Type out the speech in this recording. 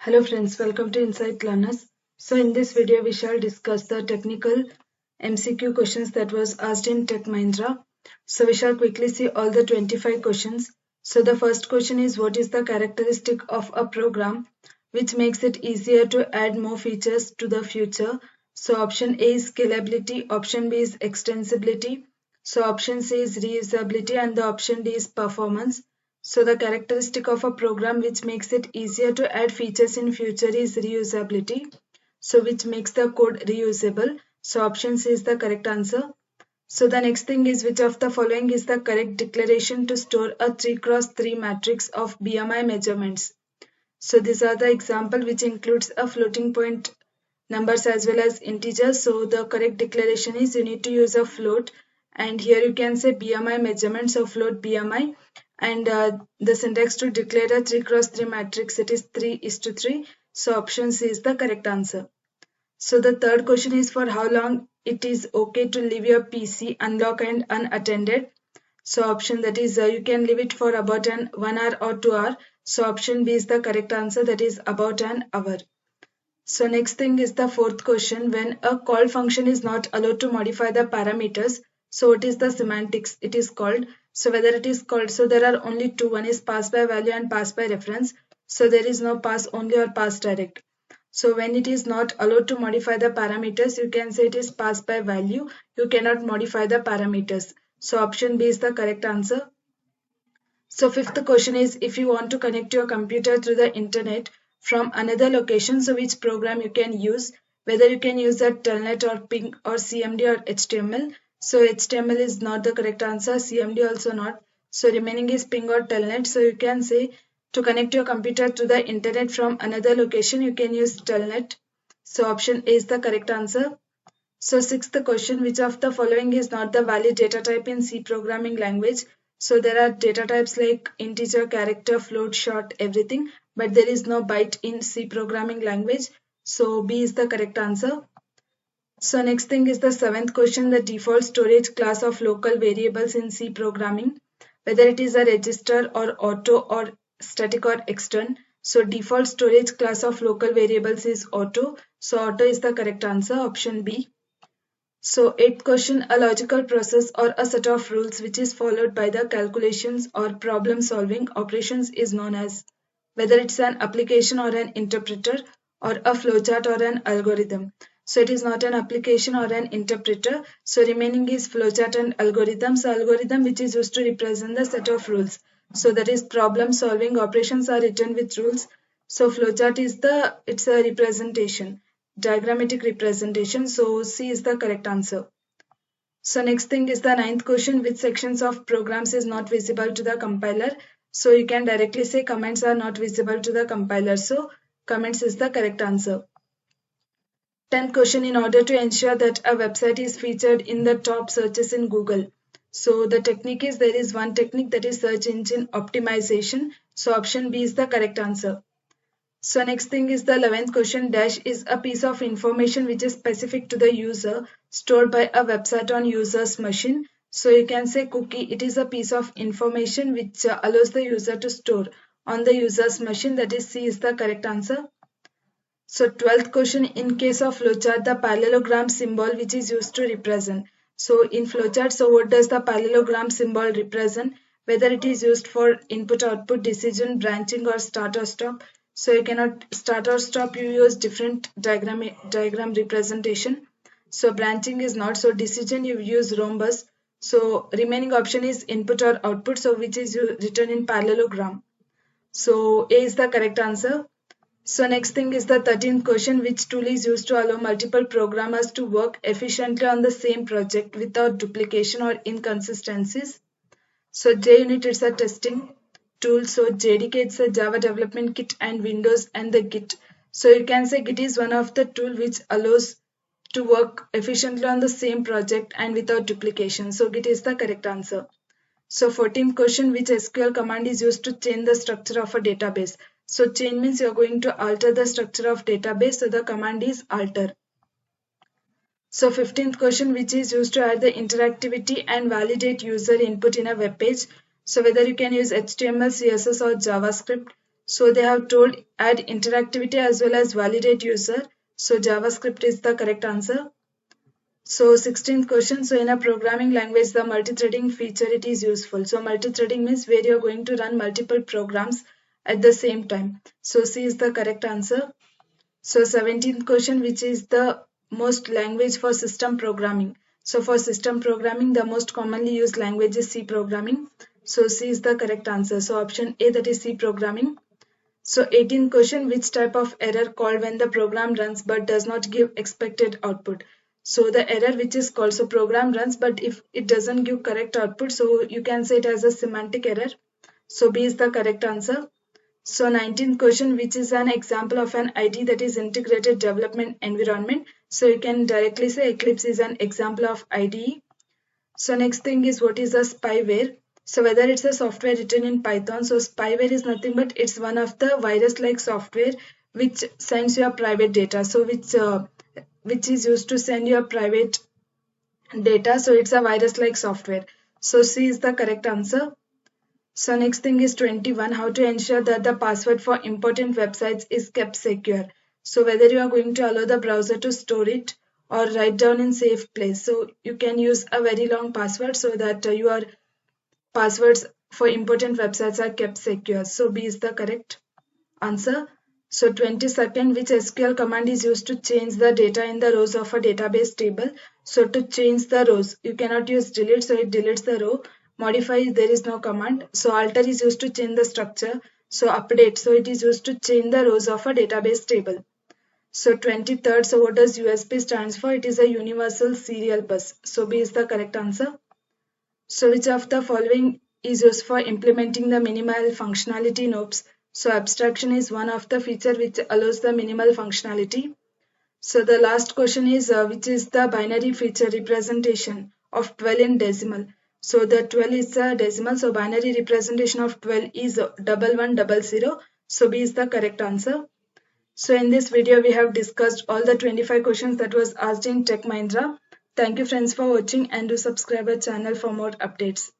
Hello friends, welcome to Insight Learners. So in this video we shall discuss the technical MCQ questions that was asked in Tech Mahindra. So we shall quickly see all the 25 questions. So the first question is, what is the characteristic of a program which makes it easier to add more features to the future? So option A is scalability, option B is extensibility, so option C is reusability, and the option D is performance. So the characteristic of a program which makes it easier to add features in future is reusability. So which makes the code reusable. So option C is the correct answer. So the next thing is, which of the following is the correct declaration to store a 3x3 matrix of BMI measurements? So these are the example which includes a floating point numbers as well as integers. So the correct declaration is you need to use a float, and here you can say BMI measurements, so float BMI, and the syntax to declare a 3x3 matrix, it is 3:3. So option C is the correct answer. So the third question is, for how long it is okay to leave your PC unlocked and unattended? So option that is you can leave it for about 1 hour or 2 hours. So option B is the correct answer, that is about an hour. So next thing is the fourth question. When a call function is not allowed to modify the parameters, so what is the semantics it is called? So whether it is called, so there are only two, one is pass by value and pass by reference. So there is no pass only or pass direct. So when it is not allowed to modify the parameters, you can say it is pass by value. You cannot modify the parameters. So option B is the correct answer. So fifth question is, if you want to connect your computer through the internet from another location, so which program you can use, whether you can use a telnet or ping or CMD or HTML. So HTML is not the correct answer, CMD also not. So remaining is ping or telnet. So you can say to connect your computer to the internet from another location, you can use telnet. So option A is the correct answer. So sixth question, which of the following is not the valid data type in C programming language? So there are data types like integer, character, float, short, everything, but there is no byte in C programming language. So B is the correct answer. So next thing is the seventh question, the default storage class of local variables in C programming, whether it is a register or auto or static or extern. So default storage class of local variables is auto. So auto is the correct answer, option B. So eighth question, a logical process or a set of rules which is followed by the calculations or problem solving operations is known as, whether it's an application or an interpreter or a flowchart or an algorithm. So it is not an application or an interpreter. So remaining is flowchart and algorithm. So algorithm which is used to represent the set of rules. So that is problem solving operations are written with rules. So flowchart is it's a representation, diagrammatic representation. So C is the correct answer. So next thing is the ninth question, which sections of programs is not visible to the compiler? So you can directly say comments are not visible to the compiler. So comments is the correct answer. 10th question, in order to ensure that a website is featured in the top searches in Google. So the technique is, there is one technique, that is search engine optimization. So option B is the correct answer. So next thing is the 11th question, dash is a piece of information which is specific to the user stored by a website on user's machine. So you can say cookie, it is a piece of information which allows the user to store on the user's machine, that is C is the correct answer. So 12th question, in case of flowchart, the parallelogram symbol which is used to represent. So in flowchart, so what does the parallelogram symbol represent? Whether it is used for input output decision, branching or start or stop. So you cannot start or stop, you use different diagram representation. So branching is not, so decision you use rhombus. So remaining option is input or output, so which is written in parallelogram. So A is the correct answer. So next thing is the 13th question, which tool is used to allow multiple programmers to work efficiently on the same project without duplication or inconsistencies? So JUnit is a testing tool. So JDK it's a Java development kit, and Windows and the Git. So you can say Git is one of the tool which allows to work efficiently on the same project and without duplication. So Git is the correct answer. So 14th question, which SQL command is used to change the structure of a database? So change means you're going to alter the structure of database. So the command is alter. So 15th question, which is used to add the interactivity and validate user input in a web page. So whether you can use HTML, CSS or JavaScript. So they have told add interactivity as well as validate user. So JavaScript is the correct answer. So 16th question. So in a programming language, the multi-threading feature, it is useful. So multi-threading means where you're going to run multiple programs at the same time. So C is the correct answer. So 17th question, which is the most language for system programming. So for system programming, the most commonly used language is C programming. So C is the correct answer. So option A, that is C programming. So 18th question, which type of error called when the program runs but does not give expected output? So the error which is called, so program runs but if it doesn't give correct output, so you can say it as a semantic error. So B is the correct answer. So 19th question, which is an example of an IDE, that is integrated development environment. So you can directly say Eclipse is an example of IDE. So next thing is, what is a spyware? So whether it's a software written in Python, so spyware is nothing but it's one of the virus-like software which sends your private data. So which is used to send your private data. So it's a virus-like software. So C is the correct answer. So next thing is 21, how to ensure that the password for important websites is kept secure. So whether you are going to allow the browser to store it or write down in safe place. So you can use a very long password so that your passwords for important websites are kept secure. So B is the correct answer. So 22nd, which SQL command is used to change the data in the rows of a database table? So to change the rows, you cannot use delete, so it deletes the row. Modify, there is no command. So alter is used to change the structure. So update, so it is used to change the rows of a database table. So 23rd, so what does USB stands for? It is a universal serial bus. So B is the correct answer. So which of the following is used for implementing the minimal functionality in OOPS? So abstraction is one of the feature which allows the minimal functionality. So the last question is, which is the binary feature representation of 12 in decimal? So the 12 is a decimal, so binary representation of 12 is 1100. So B is the correct answer. So in this video, we have discussed all the 25 questions that was asked in Tech Mahindra. Thank you friends for watching and do subscribe our channel for more updates.